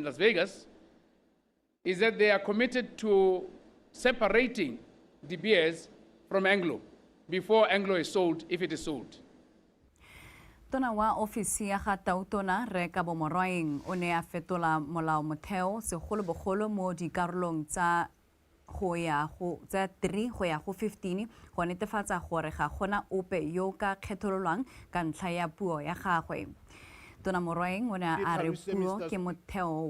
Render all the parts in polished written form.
Las Vegas is that they are committed to separating De Beers from Anglo before Anglo is sold, if it is sold. Tona wa ofisi ya ga Tautona re ka bomoroing o ne a fetola molao motheo segolobogolo mo dikarolong tsa go ya go tsa 3 go ya go 15 go netefatsa gore ga gona ope yo ka kgethololwang ka ntlha ya puo ya gagwe. Tona Moroeng o ne a re puo ke motheo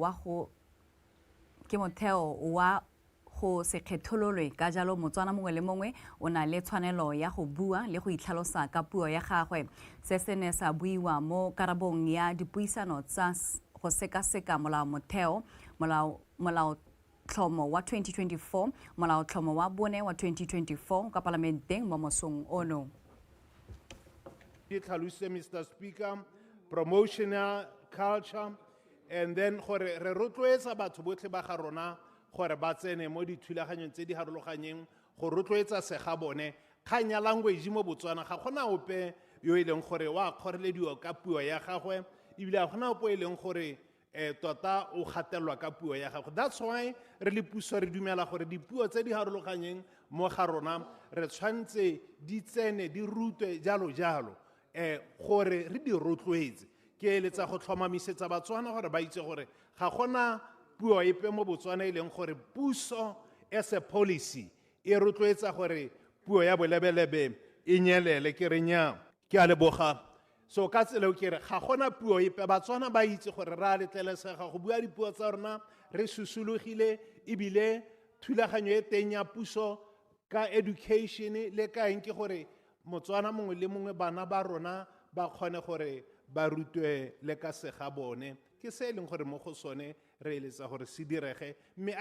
wa go se kgethololwe ka jalo Motswana mongwe le mongwe o na le tshwanelo ya go bua le go itlhalosa ka puo ya gagwe. Se se ne sa buiwa mo karabong ya dipuisano tsa go sekaseka molao motheo molao tlhomo wa 2024 molao tlhomo wa bone wa 2024 ka parlamenteng mo mosong ono. Mr. Speaker, promotional culture, and then gore re rotloetsa batho botlhe ba ga rona gore ba tsene mo dithulaganyong tse di harologaneng go rotloetsa sega bone kgang ya language mo Botswana ga gona ope yo e leng gore wa kgorelediwa ka puo ya gagwe ebile ga gona ope e leng gore tota o gatelwa ka puo ya gagwe. That's why re le puso re dumela gore dipuo tse di harologaneng mo ga rona re tshwantse di tsene di rutwe jalo gore re di rotloetse ke eletsa go tlhomamisetsa Batswana gore ba itse gore ga gona puo epe mo Botswana e leng gore puso as a policy e rotloetsa gore puo ya bolebelebe e nyelele ke re nya ke a leboga. So ka tsela ke re ga gona puo epe Batswana ba itse gore ra letlelesega go bua dipuo tsa rona re susulugile ebile thulaganyo e teng ya puso ka education le ka eng ke gore Motswana mongwe le mongwe bana ba rona ba kgone gore ba rutwe le ka sega bone ke se leng gore mo go sone re eletsa gore se direge mme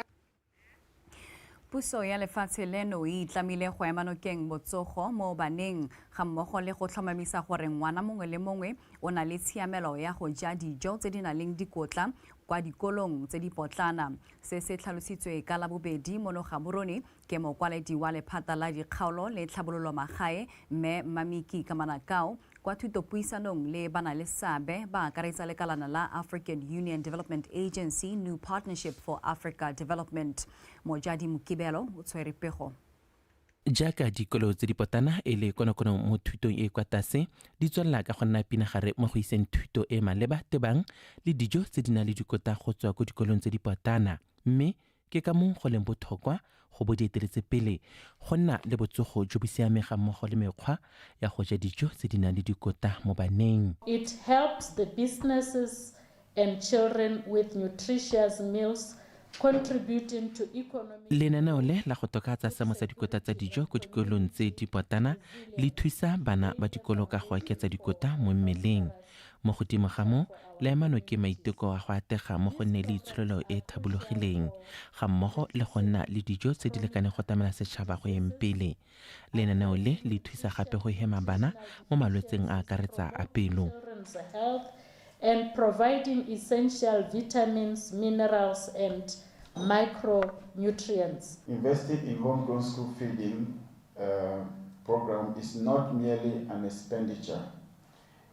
puso ya lefatshe leno e itlamile go ema nokeng botsogo mo baneng ga mmogo le go tlhomamisa gore ngwana mongwe le mongwe o na le tshiamelo ya go ja dijo tse di nang le dikotla kwa dikolong tse di potlana. Se se tlhalositswe ka Labobedi mo Gaborone ke mokwaledi wa lephata la dikgaolo le tlhabololo magae mme Mamiki Kamanakao kwa thutopuisanong le bana le seabe ba akaretsa lekalana la African Union Development Agency New Partnership for Africa Development. Mojadi Mukibelo o tshwere pego. Jaaka dikolo tse di potana e le konokono mo thutong e kwa tlase di tswelela ka go nna pinagare mo go iseng thuto e maleba tebang le dijo tse di nang le dikotla go tswa ko dikolong tse di potana mme ke ka mong go leng botlhokwa go bo di eteletse pele go nna le botsogo jo bo siamega mmogo le mekgwa ya go ja dijo tse di nang le dikotla mo baneng. It helps the businesses and children with nutritious meals contributing to economic. Lenaneo le la go tokatsa seemo sa dikotla tsa dijo ko dikolong tse di potana le thusa bana ba dikolo ka go oketsa dikotla mo mmeleng. Mo godimo ga mo leemano ke maiteko a go atega mo go nne le itsholelo e thabologileng ga mmogo le go nna le dijo tse di lekaneng go tamela setšhaba go yeng pele. Lenaneo le thusa gape go hema bana mo malwetseng a akaretsa a pelo. And providing essential vitamins, minerals, and micronutrients. Investing in homegrown school feeding program is not merely an expenditure.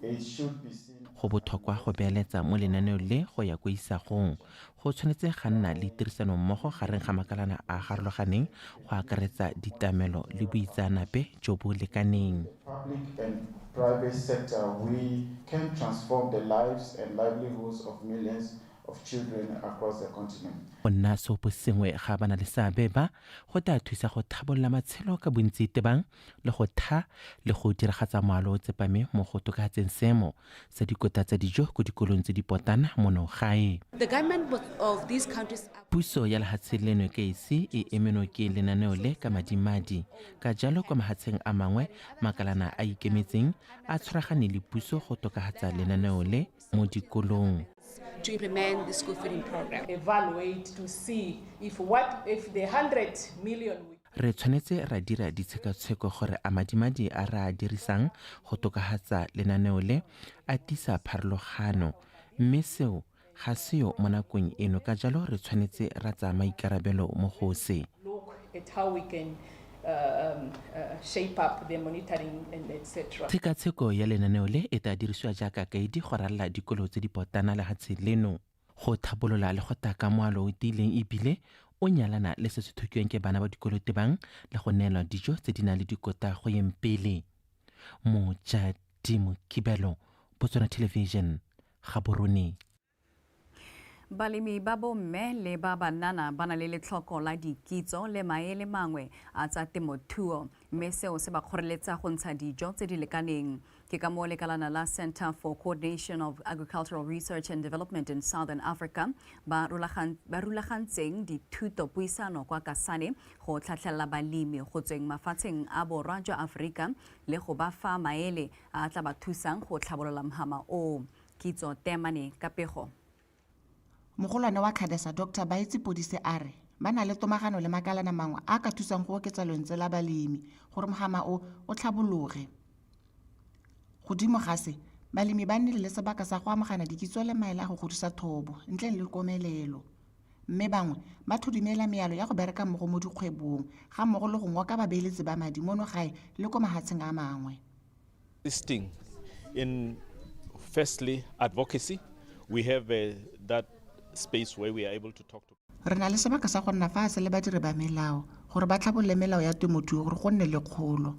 It should be seen. Go botlhokwa go beeletsa mo lenaneo le go ya kwa isagong go tshwanetse ga nna le tirisano mmogo gareng ga makalana a garologaneng go akaretsa ditamelo le boitseanape jo bo lekaneng. Public and private sector, we can transform the lives and livelihoods of millions of children across the continent. Go nna seopo sengwe ga bana le seabe ba go tla thusa go thabolola matshelo ka bontsi tebang le go tha le go diragatsa moalo o tsepame mo go tokafatseng seemo sa dikotla tsa dijo ko dikolong tse di potana mono gae. The government of these countries puso ya lehatshe leno ke ise e emeno ke lenaneo le ka madimadi ka jalo kwa mahatsheng a mangwe makalana a ikemetseng a tshwaragane le puso go tokafatsa lenaneo le mo dikolong. To implement the school feeding program. Evaluate to see if the 100 million. Re tshwanetse ra dira ditshekatsheko gore a madimadi a ra dirisang go tokafatsa lenaneo le a tisa pharologano mme seo ga seo mo nakong eno ka jalo re tshwanetse ra tsa maikarabelo mo go se. Look at how we can shape up the monitoring and etc. Tshekatsheko ya lenaneo le e tla dirisiwa jaaka kaedi go ralla dikolo tse di potana le hatshe leno go thapolola le go taka moalo o tiileng ebile o nyalana le se se thokiweng ke bana ba dikolo tebang le go neelwa dijo tse di nang le dikota go yeng pele. Mojadimo Kibelo, Botswana Television, Gaborone. Balemi ba bomme le ba banana ba na le letlhoko la dikitso le maele mangwe a tsa temothuo mme seo se ba kgoreletsa go ntsha dijo tse di lekaneng. Ke ka moo lekalana la Center for Coordination of Agricultural Research and Development in Southern Africa ba rulagantseng dithuto puisano kwa Kasane go tlhatlhella balemi go tsweng mafatsheng a borwa jwa Afrika le go ba fa maele a tla ba thusang go tlhabolola mohama o. Kitso Temane ka pego. Mogolwane wa Khadesa Dr. Baitsi Podise a re ba na le tomagano le makalana mangwe a ka thusang go oketsa lentswe la balemi gore mohama o tlhabologe. Godimo ga se balemi ba nnile le sebaka sa go amogana dikitso le maele a go godisa thobo ntle le komelelo mme bangwe ba thudumela mealo ya go bereka mmogo mo dikgwebong ga mmogo le go ngoka babeeletsi ba madi mono gae le ko mahatsheng a mangwe. Assisting in firstly advocacy, we have that space where we are able to talk to. Re na le sebaka sa go nna fatshe le badiri ba melao gore ba tlhabololle melao ya temothuo gore go nne le kgolo.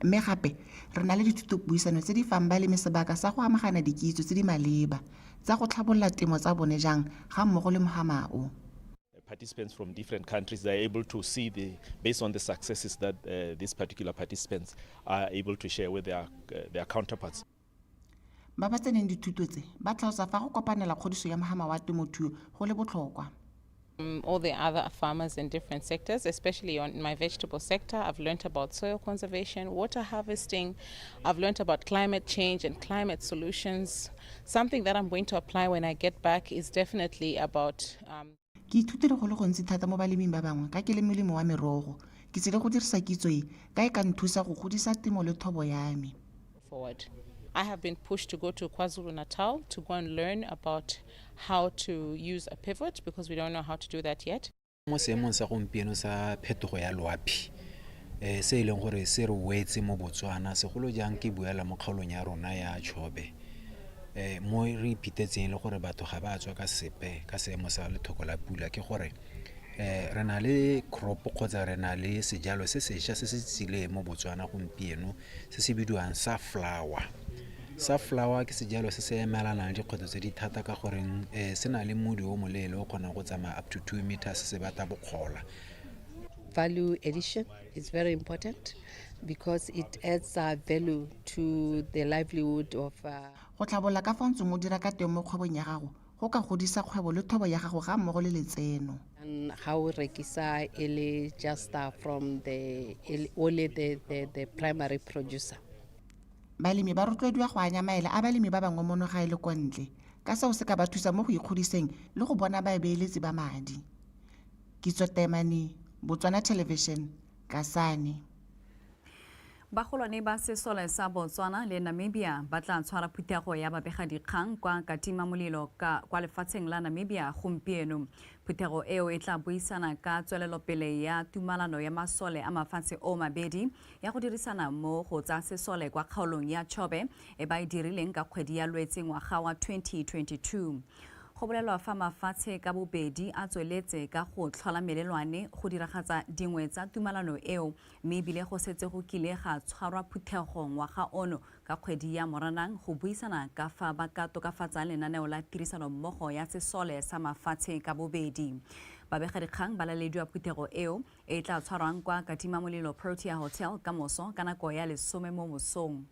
Mme gape re na le dithutopuisano tse di fang balemi sebaka sa go amagana dikitso tse di maleba tsa go tlhabolola temo tsa bone jang ga mmogo le mohama o. Participants from different countries, they are able to see based on the successes that these particular participants are able to share with their counterparts. Ba ba tseneng dithuto tse ba tlhalosa fa go kopanela kgodiso ya mohama wa temothuo go le botlhokwa. All the other farmers in different sectors, especially on my vegetable sector, I've learned about soil conservation, water harvesting. I've learned about climate change and climate solutions. Something that I'm going to apply when I get back is definitely about... Ke ithutile go le gontsi thata mo baleming ba bangwe ka ke le molemo wa merogo. Ke tsile go dirisa kitso e ka e ka nthusa go godisa temo le thobo ya me. Forward. I have been pushed to go to KwaZulu-Natal to go and learn about how to use a pivot because we don't know how to do that yet. Mo seemong sa gompieno sa phetogo ya loapi se e leng gore se re wetse mo Botswana segolo jang ke buela mo kgaolong ya rona ya Chobe mo re ipitetseng le gore batho ga ba tswa ka sepe ka seemo sa lethoko la pula ke gore re na le crop kgotsa re na le sejalo se sešwa se se tsile mo Botswana gompieno se se bidiwang sunflower. Sunflower ke sejalo se se emelanang dikgwetlho tse di thata ka gore se na le mmodi o moleele o kgona go tsamaya up to 2 meters se bata bokgola. Value addition is very important because it adds value to the livelihood of go tlhabolla ka fa ntse mo dira ka teng mo kgwebong ya gago go ka godisa kgwebo le thobo ya gago ga mmogo le letseno. And how rekisa ele just from only the primary producer. Balemi ba rotloediwa go anya maele a balemi ba bangwe mono ga ile kwa ntle ka seo se ka ba thusa mo go ikgodiseng le go bona babeeletsi ba madi. Kitso Temane, Botswana Television, Kasane. Bagolwane ba sesole sa Botswana le Namibia ba tla tshwara phuthego ya babegadikgang kwa katimamolelo kwa lefatsheng la Namibia gompieno. Phuthego eo e tla buisana ka tswelelopele ya tumalano ya masole a mafatshe o mabedi ya go dirisana mo go tsa sesole kwa kgaolong ya Chobe e ba e dirileng ka kgwedi ya Lwetse ngwaga wa 2022. Go bolelwa fa mafatshe ka bobedi a tsweletse ka go tlhola melelwane go diragatsa dingwe tsa tumalano eo mme ebile go setse go kile ga tshwarwa phuthego ngwaga ono ka kgwedi ya Moranang go buisana ka fa ba ka tokafatsa lenaneo la tirisano mmogo ya sesole sa mafatshe ka bobedi. Babegadikgang ba lalediwa phuthego eo e tla tshwarwang kwa Katimamolelo Protea Hotel ka moso ka nako ya 10 mo mosong.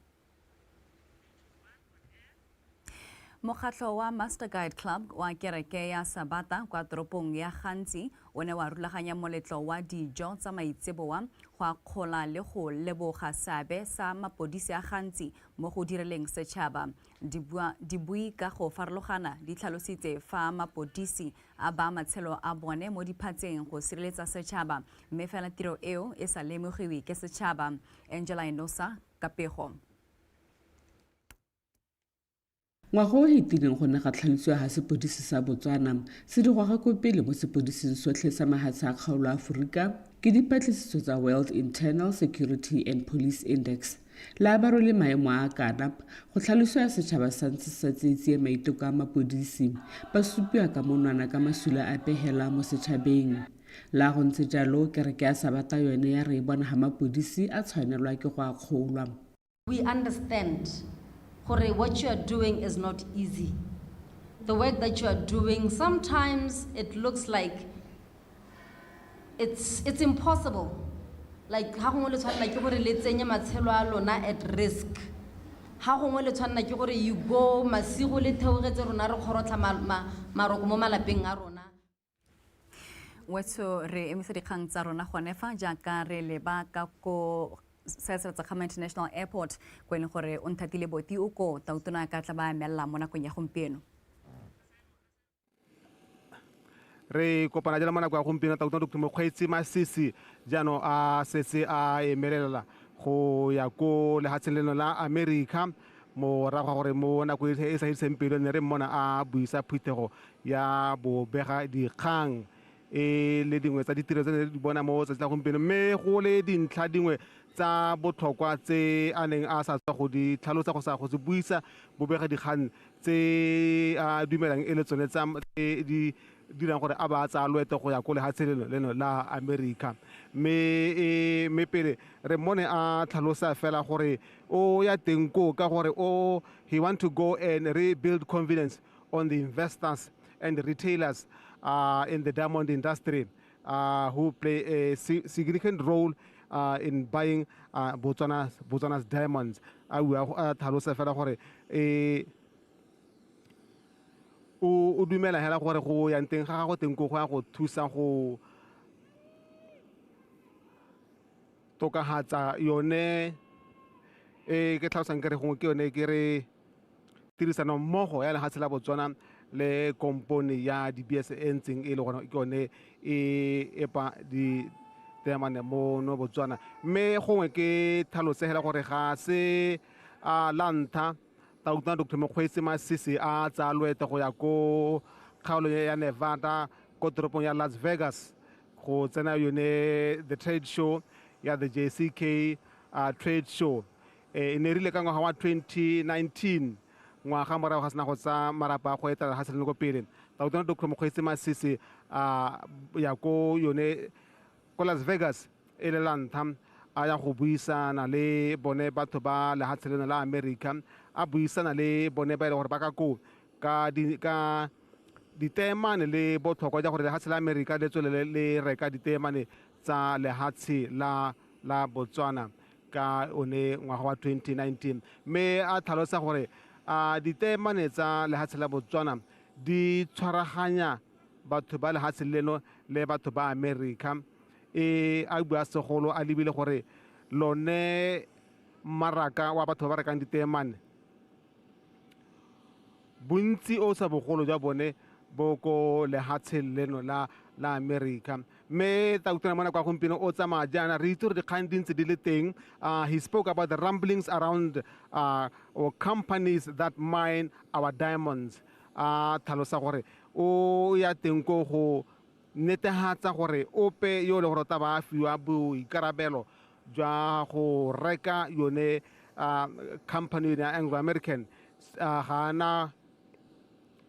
Mokgatlo wa Master Guide Club wa kereke ya Sabata kwa toropong ya Gantsi o ne wa rulaganya moletlo wa dijo tsa maitseboa go akgola le go leboga seabe sa mapodisi a Gantsi mo go direleng setšhaba. Dibui ka go farologana di tlhalositse fa mapodisi a ba matshelo a bone mo diphatseng go sireletsa setšhaba mme fela tiro eo e sa lemogiwe ke setšhaba. Angela Enosa ka pego. Ngwaga o hitileng go ne ga tlhalosiwa ga sepodisi sa Botswana se digwaga ko pele mo sepodising sotlhe sa mahatshe a kgaolo a Aforika ke dipatlisiso tsa World Internal Security and Police Index. labaro le maemo a kana go tlhaloso ya setšhaba sa ntse sa tseitsie maiteko a mapodisi ba supiwa ka monwana ka masula a pehela mo setšhabeng la go ntse jalo kereke ya sabata yone ya re e bona ga mapodisi a tshwanelwa ke go akgolwa. We understand what you are doing is not easy. The work that you are doing, sometimes it looks like it's impossible. Like how gongwe le tshwanela ke gore le tsenye matshelo a lona at risk. How gongwe le tshwanela ke gore you go masigo le theogetse rona re kgorotla maroko mo malapeng a rona. Wetso re emise dikgang tsa rona gone fa jaaka re leba ka ko SETSWANA International Airport ko ene gore o nthatile boti o ko tautona ka tla ba emella mo nakong ya gompieno. Re kopana jela mona kwa gompieno tautona Dr. Mokgweetsi Masisi jano a setse a emelela go ya ko lehatsheng leno la America mo ra gore mo nako e sa itseng pelo ne re mmona a buisa phuthego ya bobega dikgang le dingwe tsa ditiro tse di bona mo tsa gompieno mme go le dintlha dingwe tsa botlhokwa tse a neng a sa tswa go di tlhalosa go sa go se buisa bobega dikgang tse a dumelang e le tsone tsa di dirang gore a ba tsa loeto go ya ko lehatsheng leno la America me pele re mone a tlhalosa fela gore o ya teng ko ka gore he want to go and rebuild confidence on the investors and the retailers in the diamond industry who play a significant role in buying Botswana's diamonds. Tlhalosa fela gore o dumela hela gore go ya teng ga go teng go go thusa go tokahatsa yone ke tlhalosang ke re gongwe ke yone ke re tirisano mmogo ya lehatshe la Botswana le kompone ya DBS e ntseng e le gona ke yone e pa di temane mo no Botswana mme gongwe ke tlhalosegela gore ga se lanta tautona Dr. Mokgweetsi Masisi a tsa loeto go ya ko kgaolo ya Nevada ko toropong ya Las Vegas go tsena yone the trade show ya the JCK trade show e ne rile ka ngwaga wa 2019 ngwaga morago ga sena go tsa marapa go etela ga seleng go pele tautona Dr. Mokgweetsi Masisi ya ko yone ko Las Vegas e le lantha a ya go buisana le bone batho ba lehatshe leno la America a buisana le bone ba ile gore ba ka ko ka ditemane le botlhokwa ja gore lehatshe la America le tswelele le reka ditemane tsa lehatshe la Botswana ka one ngwaga wa 2019 mme a tlhalosa gore ditemane tsa lehatshe la Botswana di tshwaraganya batho ba lehatshe leno le batho ba America a bua segolo a lebile gore lone maraka wa batho ba rekang ditemane bontsi o sa bogolo jwa bone bo ko lehatsheng leno la America mme tautona mona kwa gompieno o tsamaya jaana re itse gore dikgang dintse di le teng he spoke about the rumblings around or companies that mine our diamonds tlhalosa gore o ya teng ko go netehatsa gore ope yo le gore ta ba fiwa boikarabelo jwa go reka yone company ya Anglo American gana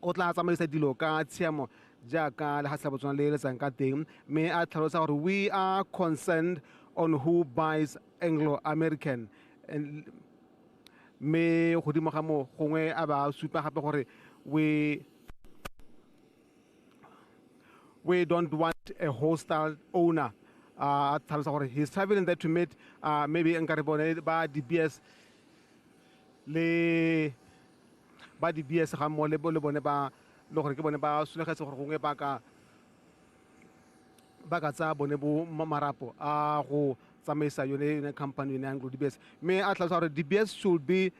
o tla tsamaisa dilo ka tshiamo jaaka lehatshe la Botswana le letsang ka teng mme a tlhalosa gore we are concerned on who buys Anglo American mme godimo ga mo gongwe a ba supa gape gore we don't want a hostile owner. He's traveling there to meet maybe Nkaribone ba DBS le ba DBS ga mo le bone ba le gore ke bone ba sulegetse gore gongwe ba ka tsa bone bo marapo a go tsamaisa yone company yone Anglo DBS mme a tlhalosa gore DBS should be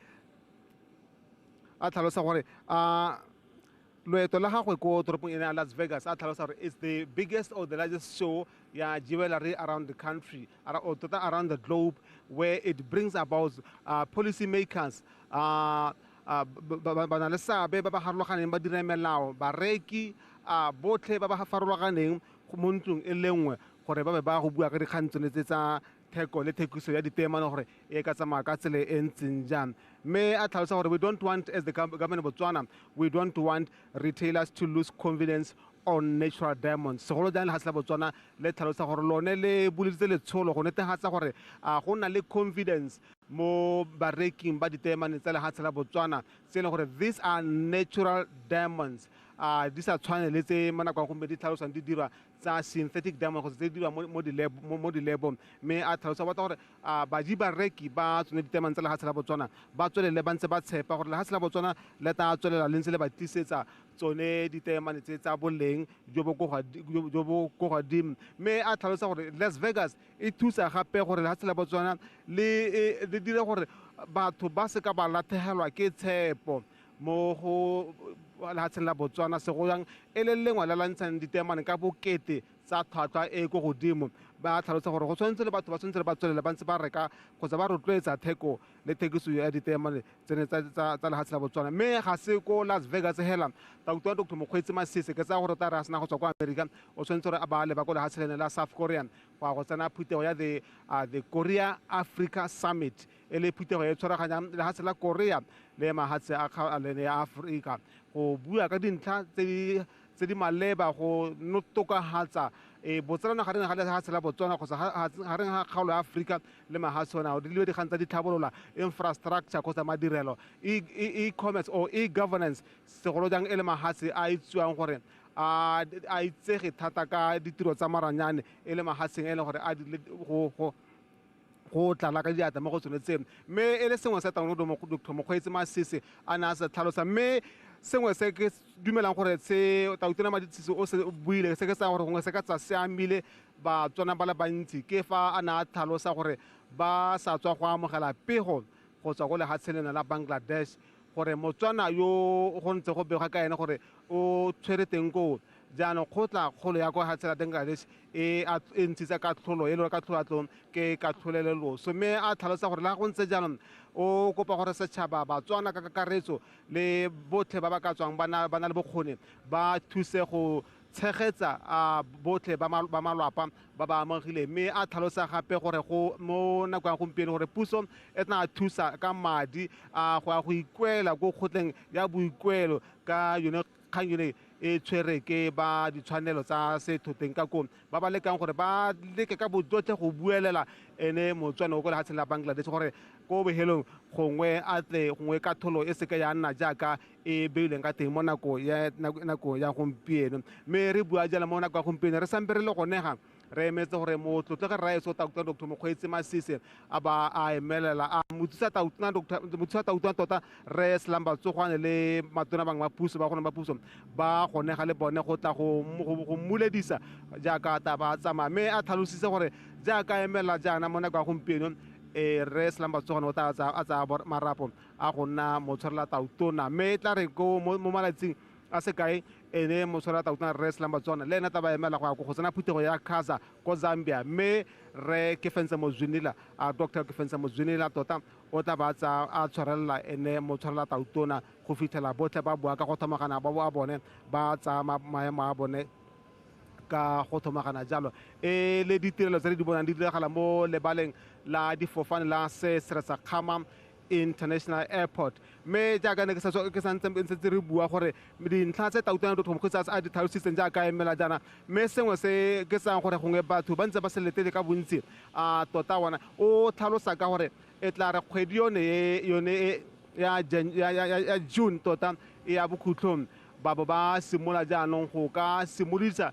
a tlhalosa gore loeto la gagwe ko toropong ena Las Vegas a tlhalosa gore it's the biggest or the largest show ya jewelry around the country or around the globe where it brings about policy makers ba na le seabe ba ba farologaneng ba dira melao bareki botlhe ba ba farologaneng mo ntlong e le nngwe gore ba be ba go bua ka dikgang tsone tsa theko le thekiso ya ditemane gore e ka tsamaya ka tsela e ntseng jang. Mme a tlhalosa gore we don't want, as the government of Botswana, we don't want retailers to lose confidence on natural diamonds. Segolo jang lefatshe la Botswana le tlhalosa gore lone le buleditse letsholo go netefatsa gore go na le confidence mo bareking ba ditemane tsa lefatshe la Botswana tse e leng gore these are natural diamonds. Di sa tshwane le tse mo nakong gompe di tlhalosang di dirwa tsa synthetic diamond kgotsa tse di dirwa mo dilebong. Mme a tlhalosa batla gore baji bareki ba tsone ditemane tsa lefatshe la Botswana ba tswelele ba ntse ba tshepa gore lefatshe la Botswana le tla tswelela le ntse le ba tlisetsa tsone ditemane tse tsa boleng jo bo ko godimo. Mme a tlhalosa gore Las Vegas e thusa gape gore lefatshe la Botswana le dire gore batho ba se ka ba latlhegelwa ke tshepo mo go lefatsheng la Botswana segolo jang e le lengwe la lantshang ditemane ka bokete tsa tlhwatlhwa e ko godimo. Ba tlhalosa gore go tshwanetse le batho ba tshwanetse ba tswelele ba ntse ba reka kgotsa ba rotloetsa theko le thekiso ya ditemane tsene tsa lefatshe la Botswana. Mme ga se ko Las Vegas hela Dr. Mokgweetsi Masisi ke tsa gore ta re a sena go tswa kwa America o tshwanetse gore a ba leba ko lefatshe lene la South Korean go tsena phutego ya the Korea Africa Summit e le phutego e tshwaraganyang lefatshe la Korea le mafatshe a lene ya Africa go bua ka dintlha tse di maleba go tokafatsa botsalano gareng ga lefatshe la Botswana kgotsa gareng ga kgaolo ya Africa le mafatshe ona di le dikgang tsa di tlhabolola infrastructure kgotsa madirelo e-commerce or e-governance segolo jang e le mafatshe a itsewang gore a itsege thata ka ditiro tsa maranyane e le mafatsheng e leng gore go tlala ka diata mo go tsone tseno. Mme e le sengwe se Dr. Mokgweetsi Masisi a ne a se tlhalosa. Mme sengwe se ke dumelang gore se Tautona Maditsisi o se buile se ke sa gore gongwe se ka tsa se amile Batswana ba le bantsi ke fa a ne a tlhalosa gore ba sa tswa go amogela pego go tswa go lefatshe lena la Bangladesh gore Motswana yo go ntse go begwa ka ene gore o tshwere teng koo jaanong kgolo ya kwa lefatshe la Bangladesh e ntshitsa katlholo e le ka tlholatlong ke katlholeleloso. Mme a tlhalosa gore la go ntse jaanong o kopa gore setšhaba Batswana ka kakaretso le botlhe ba ba ka tswang ba na le bokgoni ba thuse go tshegetsa botlhe ba malwapa ba ba amogile. Mme a tlhalosa gape gore go mo nako ya gompieno gore puso e tla thusa ka madi go ikwela ko kgotleng ya boikuelo ka yone kgang yone e tshwere ke ba ditshwanelo tsa setho teng ka koo ba ba lekang gore ba leke ka bojotlhe go buelela ene Motswana o ko lefatsheng la Bangladesh gore ko bohelong gongwe a tle gongwe katlholo e seke ya nna jaaka e beilweng ka teng mo nako ya gompieno. Mme re bua jala mo nako ya gompieno re sampe re le gonega re emetse gore motlotlege rraetso Dr. Mokgweetsi Masisi a ba a emelela a motsisa Tautona tota re Slamba Tsogwane le matona bangwe ba puso ba gone ba puso ba gonega le bone go tla go mmuledisa jaaka taba tsamaya. Mme a tlhalositse gore jaaka emela jaana mo nako ya gompieno re Slamba Tsogwane o tla a tsaya marapo a go nna motshwarela Tautona. Mme tla re ko mo malatsing a sekae ene motshwarela Tautona re Slamba Tsogwane le ena taba emela go ya go tsena phutego ya Khaza ko Zambia. Mme re Kefense Mozwinila Dr. Kefense Mozwinila tota o tla ba a tshwarelela ene motshwarela Tautona go fitlhela botlhe ba bua ka go thomagana ba bone ba tsa maemo a bone ka go thomagana jalo le ditirelo tse di bonang di diragala mo lebaleng la difofane la Sesretsakgama International Airport. Mme jaaka ne ke sa ntse re bua gore dintlha tse Tautona Dr. Mokgweetsi a di tlhalositseng jaaka emela jaana. Mme sengwe se ke sang gore gongwe batho ba ntse ba seletele ka bontsi tota ona o tlhalosa ka gore e tla re kgwedi yone ya June tota e ya bokhutlhong ba bo ba simola jaanong go ka simolisa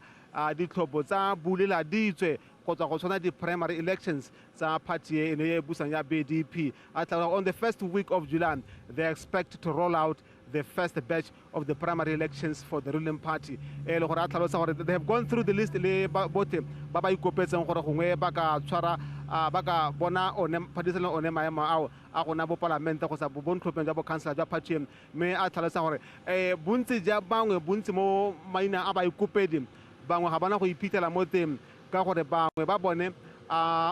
ditlhopho tsa bulela ditswe go tswa go tshwana di-primary elections tsa party e ne e busang ya BDP. On the first week of July, they expect to roll out the first batch of the primary elections for the ruling party. They have gone through the list le botlhe ba ba ikopetseng gore gongwe ba ka tshwara ba ka bona phadiselo one maemo ao a gona bo palamente go sa bontlhopheng jwa bo councilor jwa party. Mme a tlhalosa gore bontsi ja bangwe bontsi mo maina a ba ikopedi bangwe ga bana go iphitlhela mo teng ka gore bangwe ba bone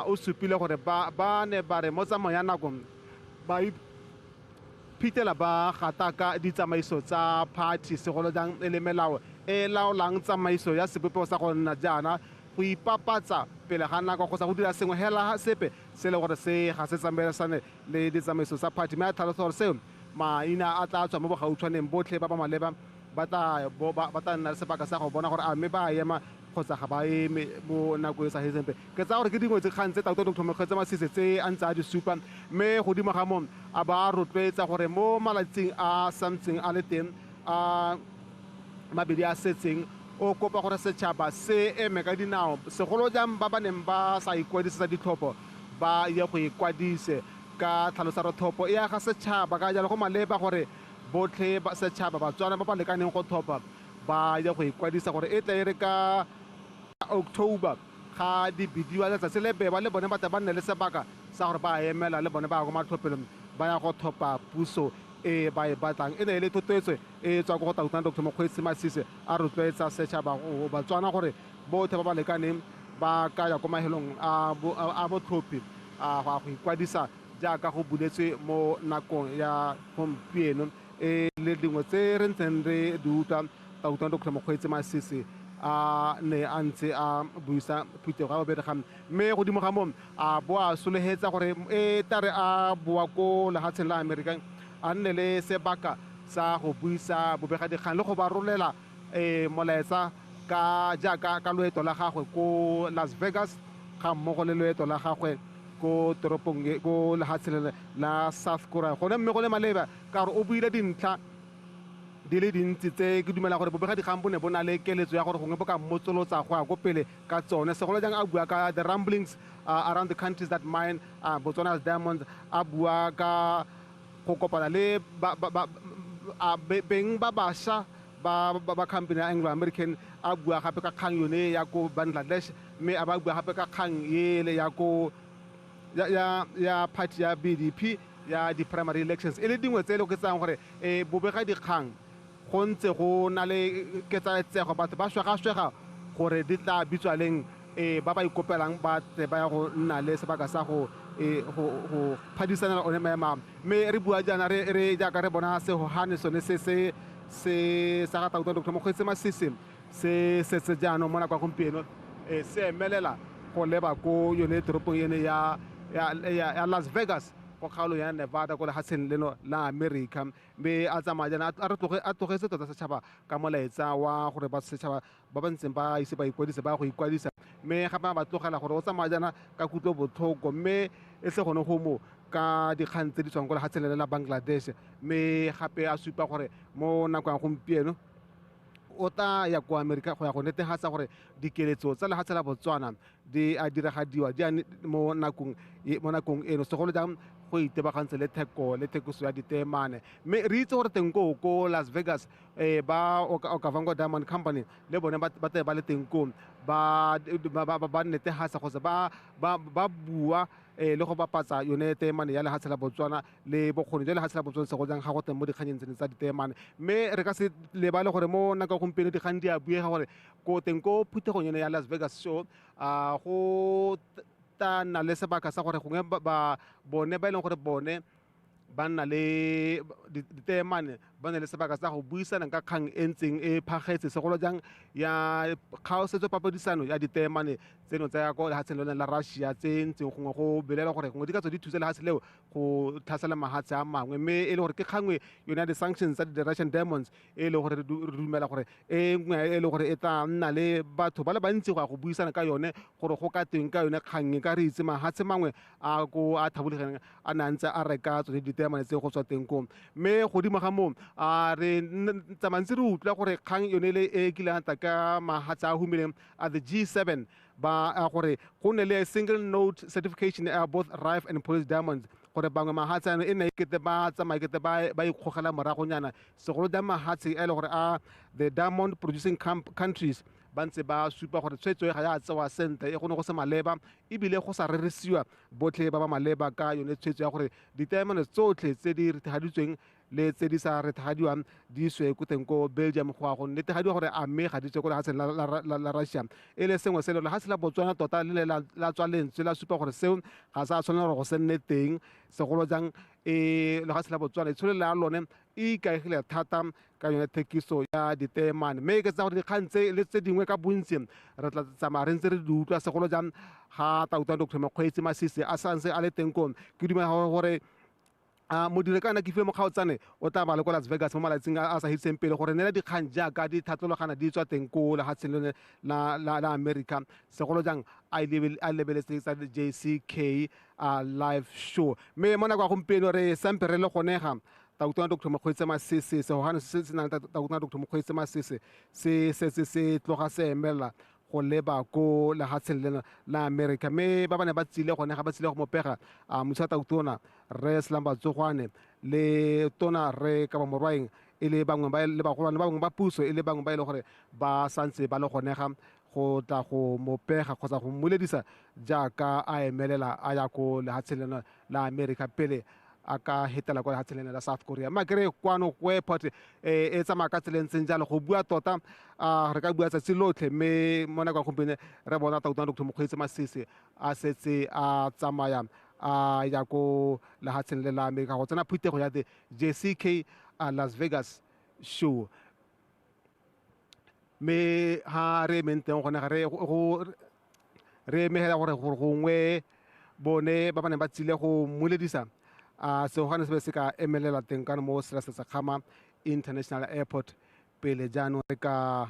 o supile gore ba ne ba re mo tsamao ya nako ba iphitlhela ba gata ka ditsamaiso tsa party segolo jang e le melao e laolang tsamaiso ya sebopego sa go nna jaana go ipapatsa pele ga nako go sa go dira sengwe hela sepe se le gore se ga se tsamaisane le ditsamaiso tsa party mme a tlhalosa gore seo maina a tla tswa mo bogautshwaneng botlhe ba ba maleba ba tla nna le sebaka sa go bona gore a mme ba ema kgotsa ga ba eme mo nako e sa hezempe ke tsa gore ke dingwe tse kgang tse Dr. Mokgetse Masisi tse a ntse a di supa mme godimo ga mo a ba rotloetsa gore mo malatsing a something a le teng a mabedi a setseng o kopa gore setšhaba se eme ka dinao segolo jang ba ba neng ba sa ikwadisetsa ditlhopho ba ye go ikwadise ka tlhalosa re thopo e aga setšhaba ka jalo go maleba gore botlhe setšhaba Batswana ba ba lekaneng go thopa ba ye go ikwadisa gore e tle e re ka October ga di bidiwa letsatsi le beba le bone ba tla ba nne le sebaka sa gore ba emela le bone ba go matlhophelo ba ya go thopa puso e ba e batlang e ne le thotetswe e tswa go Dr. Mokgetse Masisi a rotloetsa setšhaba go Batswana gore botlhe ba ba lekaneng ba ka ya ko mahelong a botlhophi a go ikwadisa jaaka go buletswe mo nakong ya gompieno e le dingwe tse re ntseng re di utlwa Dr. Mokgetse Masisi a ne a ntse a buisa phutego ga boberegang mme godimo ga mo a bo a solegetsa gore e tare a boa ko lehatsheng la Amerika a nne le sebaka sa go buisa bobegadikgang le go ba rolela molaetsa ka jaaka ka loeto la gagwe ko Las Vegas ga mmogo le loeto la gagwe ko toropong ko lehatsheng la South Korea gone mme go le maleba ka gore o buile dintlha di le dintsi tse ke dumela gore bobegadikgang bo ne bo na le keletso ya gore gongwe bo ka mmotsolotsa go ya ko pele ka tsone segolo jang a bua ka the rumblings around the countries that mine Botswana's diamonds a bua ka go kopana le beng ba bašwa ba company ya Anglo-American a bua gape ka kgang yone ya ko Bangladesh mme a ba bua gape ka kgang ele ya ko ya party ya BDP ya di-primary elections e le dingwe tse e le ke tsang gore bobegadikgang go ntse go na le ketsaetsego batho ba swega gore di tla bitswa leng ba ba ikopelang ba ba ya go nna le sebaka sa go phadisana one maema mme re bua jaana re jaaka re bona segogane sone se sa ga Dr. Mokgetse Masisi se setse jaanong mo nako ya gompieno se emelela go leba ko yone toropong ene ya Las Vegas go kgaolo ya Nevada ko lehatsheng leno la America mme a tsamaya jana a tlogetse tota setšhaba ka molaetsa wa gore ba setšhaba ba ba ntseng ba ise ba ikwadisa ba go ikwadisa mme gape ba tlogela gore o tsamaya jana ka kutlo botlhoko mme e se gone go mo ka dikgang tse di tswang ko lehatsheng la Bangladesh mme gape a supa gore mo nako ya gompieno o ta ya ko Amerika go ya go netefatsa gore dikeletso tsa lehatshe la Botswana di a diragadiwa mo nakong eno segolo jang go itebagantse le thekiso ya ditemane mme re itse gore teng ko Las Vegas ba Okavango Diamond Company le bone ba ba le teng ko ba netefatsa kgotsa ba bua le go bapatsa yone temane ya lehatshe la Botswana le bokgoni jwa lehatshe la Botswana se go jang ga go teng mo dikganyeng tsene tsa ditemane mme re ka se lebale gore mo nako gompieno dikgang di a buega gore ko teng ko phuthegong yone ya Las Vegas show go ta nna le sebaka sa gore gongwe bone ba e leng gore bone ba nna le ditemane ba nna le sebaka sa go buisana ka kgang e ntseng e phagetse segolo jang ya kgaosetso papadisano ya ditemane tseno tsa ya ko lehatsheng lone la Russia tse ntseng gongwe go belela gore gongwe di ka tswa di thusa lehatshe leo go tlhasela mahatshe a mangwe mme e le gore ke kgangwe yone ya di-sanctions tsa di-Russian diamonds e le gore re dumela gore e nngwe e le gore e tla nna le batho ba le bantsi go ya go buisana ka yone gore go ka teng ka yone kgang ka re itse mahatshe mangwe a ko a thabolegeng a ne a ntse a reka tsone ditemane tse go tswa teng ko mme godimo ga moo re tsamantse re utlwa gore kgang yone le e kileng ta ka mahatshe a humileng a the G7 ba gore go ne le single note certification both rife and polished diamonds gore bangwe mahatshe ano e ne ekete ba tsamaya ekete ba ikgogela moragonyana segolo jang mahatshe e le gore a the diamond producing countries ba ntse ba supa gore tshwetso ga ya tsewa sentle e gone go se maleba ebile go sa reresiwa botlhe ba ba maleba ka yone tshwetso ya gore ditemane tsotlhe tse di rethaditsweng le tse di sa rethagadiwang di iswe ko teng ko Belgium go netefadiwa gore a mme ga di tswe ko lefatsheng la Russia e le sengwe se le ga se la Botswana tota le la tswa lentswe la supa gore seo ga sa tshwanela gore go se nne teng segolo jang lefatshe la Botswana itshole la lone e ikaegile thata ka yone thekiso ya ditemane mme ke tsa gore dikgang tse le tse dingwe ka bontsi re tla tsamaya re ntse re di utlwa segolo jang ga Tauta Dr. Mokgweetsi Masisi a santse a le teng ko ke dumela gore modirekana ke file mokgaotsane o tla ba le ko Las Vegas mo malatsing a sa hitseng pele gore nela dikgang jaaka di thatologana di tswa teng ko lefatsheng lone la America segolo jang a lebeletse tsa JCK live show mme mo nako ya gompieno re sampe re le gonega Tauta Dr. Mokgweetsi Masisi segogane se se nang Tauta Dr. Mokgweetsi Masisi se tloga se emelela go leba ko lefatsheng lena la America mme ba bane ba tsile gone ga ba tsile go mopega motho tautona re Slamba Tsogwane le tona re ka ba morwaeng e le bangwe ba le bagolwane ba bangwe ba puso e le bangwe ba ile gore ba santse ba le gonega go tla go mopega kgotsa go moledisa jaaka a emelela a ya ko lefatsheng lena la America pele a ka hetela kwa lefatsheng lena la South Korea ma kere kwano ko airport e tsamaya ka tselentseng jalo go bua tota re ka bua tsatsi lotlhe mme mo nako ya gompieno re bona Tauta Dr. Mokgweetsi Masisi a setse a tsamaya a ya ko lefatsheng le la America go tsena phutego ya the JCK Las Vegas show mme ha re menteng gone ga re emegela gore gongwe bone ba bane ba tsile go moledisa segogane se be se ka emelela teng kana mo Sekgama International Airport pele jaanong re ka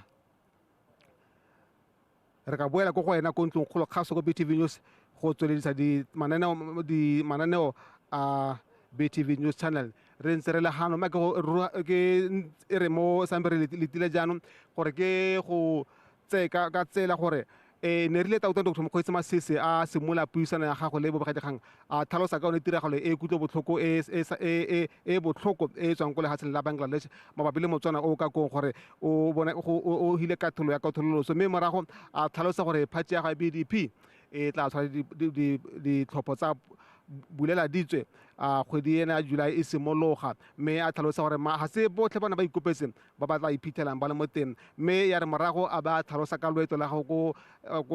boela ko go wena ko ntlong kgolo kgaso ko BTV News go tsweledisa mananeo a BTV News Channel re ntse re le gano ma ke re mo sambe re letile jaanong gore ke go tseka ka tsela gore ne rile Tauta Dr. Mokgweetsi Masisi a simola puisano ya gago le bobegakgang a tlhalosa ka one tiragalo e kutlo botlhoko e botlhoko e tswang ko lefatsheng la Bangladesh mabapi le Motswana o ka kong gore o hile katolo ya katololoso mme morago a tlhalosa gore phatsi ya ga BDP e tla tshwara ditlhopho tsa bulela ditswe kgwedi ena ya July e simologa mme a tlhalosa gore ga se botlhe bana ba ikopetseng ba ba tla iphitlhelang ba le mo teng mme ya re morago a ba tlhalosa ka loeto la gago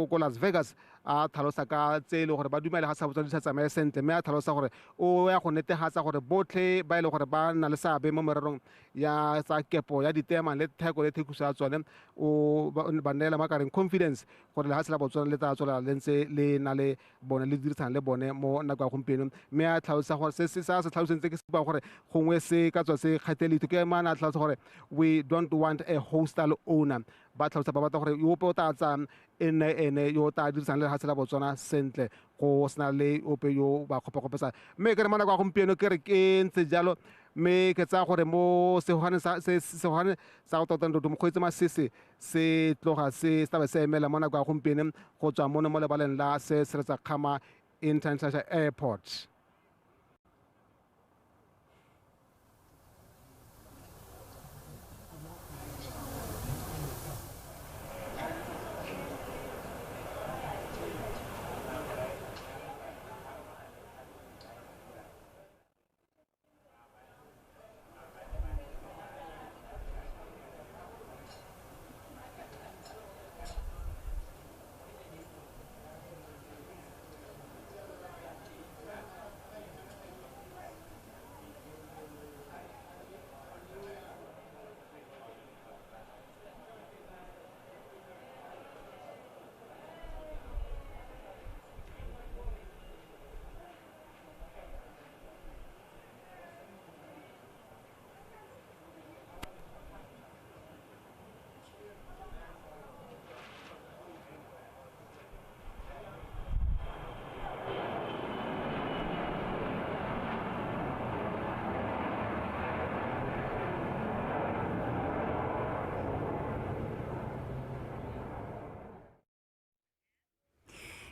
ko Las Vegas a tlhalosa ka tse e le gore ba dumela ga sa botswa di sa tsamaye sentle mme a tlhalosa gore o ya go netegatsa gore botlhe ba e le gore ba nna le seabe mo mererong ya tsa kepo ya ditema le theko le thekiso ya tsone o ba neela makareng confidence gore lefatshe la Botswana le tla tswelela le ntse le na le bone le dirisana le bone mo nako ya gompieno mme a tlhalosa gore se tlhalosentse ke se ba gore gongwe se ka tswa se kgateletho ke mana a tlhalosa gore we don't want a hostile owner ba tlhalosa ba batla gore yope o tla tsang ene yo ta dirisang le lefatshe la Botswana sentle go sena le ope yo ba kgopakgopetsa mme ke re mana kwa gompieno ke re ke ntse jalo mme ke tsaya gore mo segogane sa go Tauta Dr. Mokgweetsi Masisi se tloga se tlabe se emela mo nako ya gompieno go tswa mo lebaleng la Sekgama International Airport.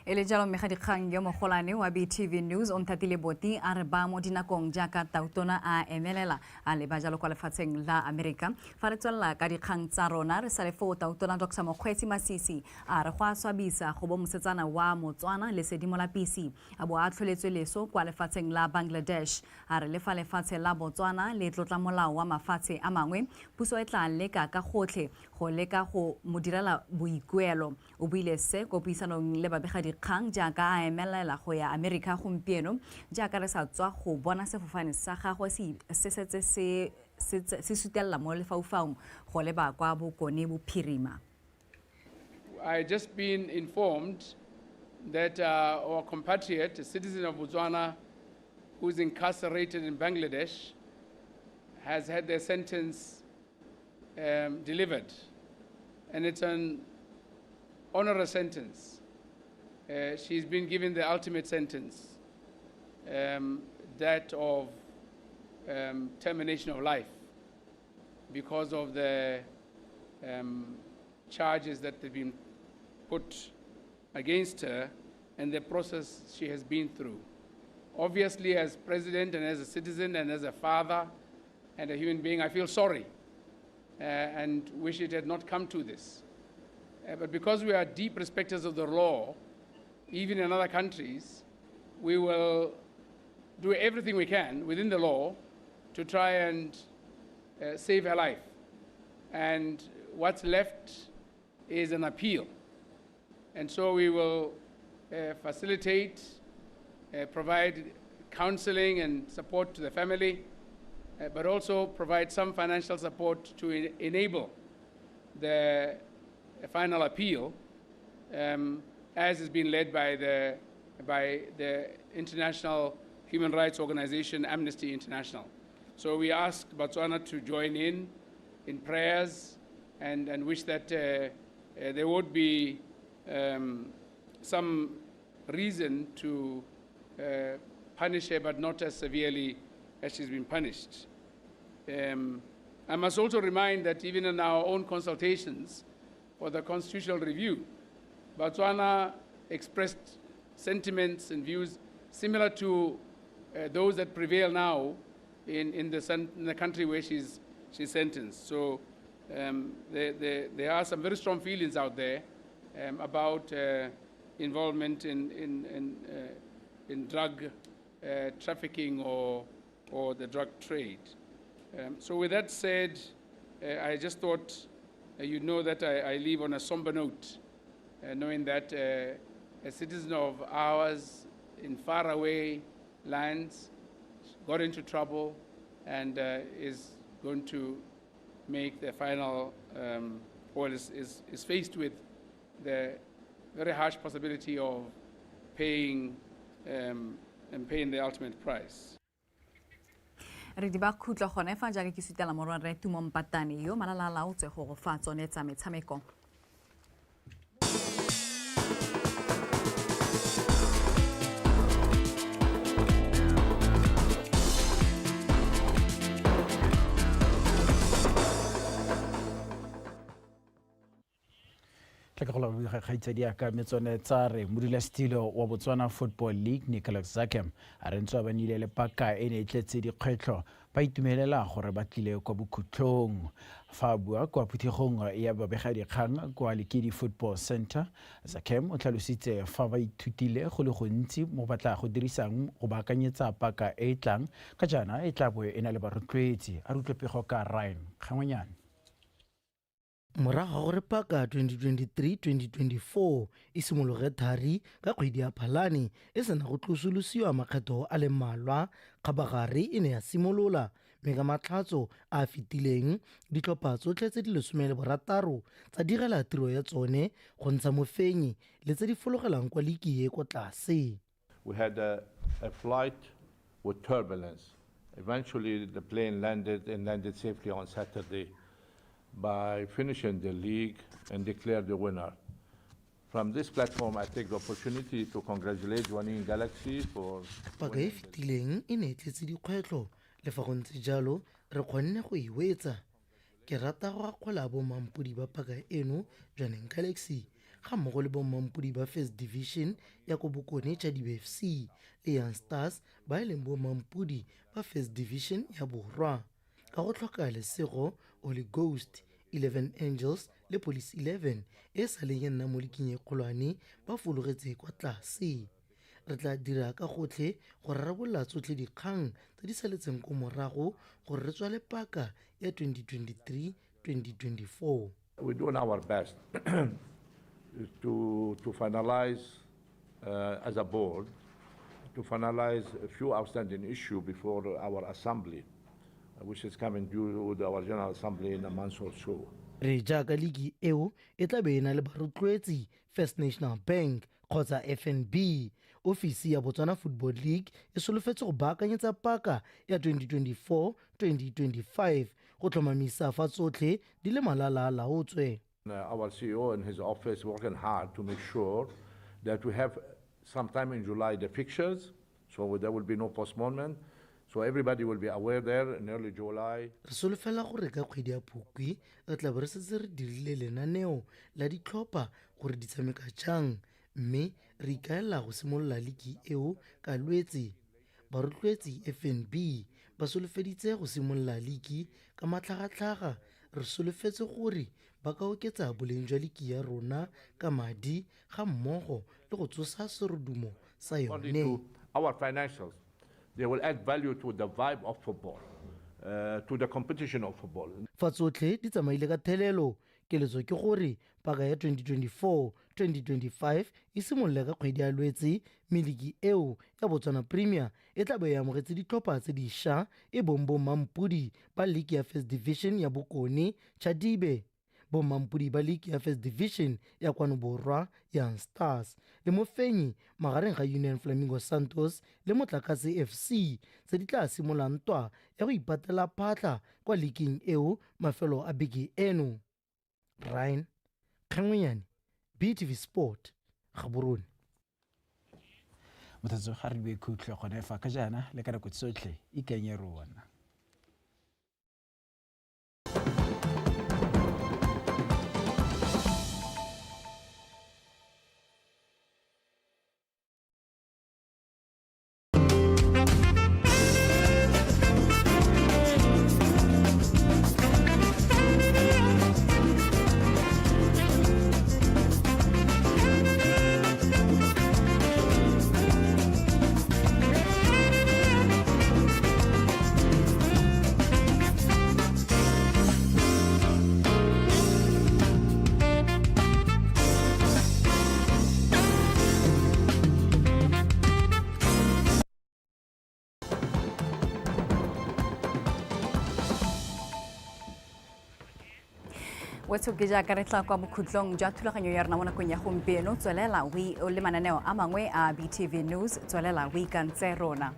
Ele jalo mme ga dikgang yo mogolane wa BTV News on tatile boti a re ba mo dinakong jaaka tautona a emelela a le ba jalo kwa lefatsheng la Amerika fa re tswella ka dikgang tsa rona re sa le fo tautona Dr. Mokgweetsi Masisi a re go a swabisa go bo mosetsana wa Motswana le sedimo la PC a bo a tlholetswe leso kwa lefatsheng la Bangladesh a re le fa lefatshe la Botswana le tlotla molao wa mafatshe a mangwe puso e tla leka ka gotlhe go leka go modirela boikuelo o buile se ko puisanong le babega dikgang jaaka a emelela go ya Amerika gompieno jaaka re sa tswa go bona sefofane sa gagwe se setse se sutella mo lefaufaung go leba kwa bokone bophirima. I just been informed that our compatriot, a citizen of Botswana, who is incarcerated in Bangladesh, has had their sentence delivered, and it's an onerous sentence. She's been given the ultimate sentence, that of termination of life because of the charges that have been put against her and the process she has been through. Obviously, as president and as a citizen and as a father and a human being, I feel sorry and wish it had not come to this. But because we are deep respecters of the law, even in other countries, we will do everything we can within the law to try and save her life. And what's left is an appeal. And so we will facilitate, provide counseling and support to the family, but also provide some financial support to enable the final appeal, as has been led by the international human rights organization Amnesty International. So we ask Botswana to join in prayers and wish that there would be some reason to punish her, but not as severely as she's been punished. I must also remind that even in our own consultations for the constitutional review, Botswana expressed sentiments and views similar to those that prevail now in the country where she's sentenced. So there are some very strong feelings out there about involvement in drug trafficking or the drug trade. So with that said, I just thought you'd know that I leave on a somber note, knowing that a citizen of ours in faraway lands got into trouble and is going to make the final, or is faced with the very harsh possibility of paying the ultimate price. Re di ba khutlo gone fa jaaka ke sutela morwa re tumo mpatane yo malala laotswe go fa tsone tsa metshameko. Kgaitsedi ya ka metsone tsa re modulasetilo wa Botswana Football League Nicholas Zakem a re ntse ba nile le paka e ne tletse dikgwetlho ba itumelela gore ba tlile kwa bokhutlong fa bua kwa phuthegong ya babega dikgang kwa Lekedi Football Center. Zakem o tlhalositse fa ba ithutile go le gontsi mo batla go dirisang go baakanyetsa paka e tlang ka jana e tla bo e na le barotloetsi a rutlopego ka Ryan Khangwanyane. Morago gore paka 2023-2024 e simologe thari ka kgwedi ya Phalane e sena go tlosolosiwa makgetho a le mmalwa kgabagare e ne ya simolola mme ka matlhatso a fetileng ditlhopha tsotlhe tse di 16 tsa direla tiro ya tsone go ntsha mofenyi le tse di fologelang kwa liki e kwa tlase. We had a flight with turbulence. Eventually the plane landed safely on Saturday by finishing the league and declare the winner. From this platform, I take the opportunity to congratulate Joining Galaxy for paka e fetileng e ne tletse dikgwetlho le fa go ntse jalo re kgonne go iwetsa. Ke rata go akgola bomampodi ba paka eno Joining Galaxy ga mmogo le bommampodi ba First Division ya ko Bokone tša di-BFC le Young Stars ba e leng bommampodi ba First Division ya Borwa. Ka go tlhoka lesego Holy Ghost, 11 Angels le Police 11 e sa leng e nna mo leking e kgolwane ba fologetse kwa tlase. Re tla dira ka gotlhe go rarabolla tsotlhe dikgang tse di saletseng ko morago gore re tswale paka ya 2023-2024. We're doing our best to finalize as a board, to finalize a few outstanding issues before our assembly, which is coming due to our General Assembly in a month or so. Re jaaka ligi eo e tla be e na le barotloetsi First National Bank kgotsa FNB. Ofisi ya Botswana Football League e solofetse go baakanyetsa paka ya 2024-2025 go tlhomamisa fa tsotlhe di le malala-a-laotswe. Our CEO and his office working hard to make sure that we have sometime in July the fixtures, so there will be no postponement. So everybody will be aware there in early July. Re solofela gore ka kgwedi ya Phukwi re tla be re setse re dirile lenaneo la ditlhopha gore di tshameka jang, mme re ikaela go simolola ligi eo ka Lwetse. Barotloetsi FNB ba solofeditse go simolola ligi ka matlhagatlhaga. Re solofetse gore ba ka oketsa boleng jwa ligi ya rona ka madi ga mmogo le go tsosa serodumo sa yone. Our financials, they will add value to the vibe of football, to the competition of football. Fa tsotlhe di tsamaile ka thelelo, keletso ke gore paka ya 2024-2025 e simolola ka kgwedi ya Lwetse. Meligi eo ya Botswana Premier e tla be e amogetse ditlhopha tse dišwa e bong bommampodi ba League ya First Division ya Bokone Chadibe, bommampodi ba League ya First Division ya kwano Borwa Young Stars, le mofenyi magareng ga Union Flamingo Santos le Motlakase FC tse di tla simolang ntwa ya go ipatela phatla kwa leaking eo mafelo a beke eno. Ryan Kangwenyane, BTV Sport, Gaborone. Mothatso ga re be khutlo gone fa ka jana le ka nako tsotlhe ikenye rona. Wetso ke jaaka re tla kwa bokhutlong jwa thulaganyo ya rena mo nakong ya gompieno. Tswelela le mananeo a mangwe a BTV News, tswelela o ikantse rona.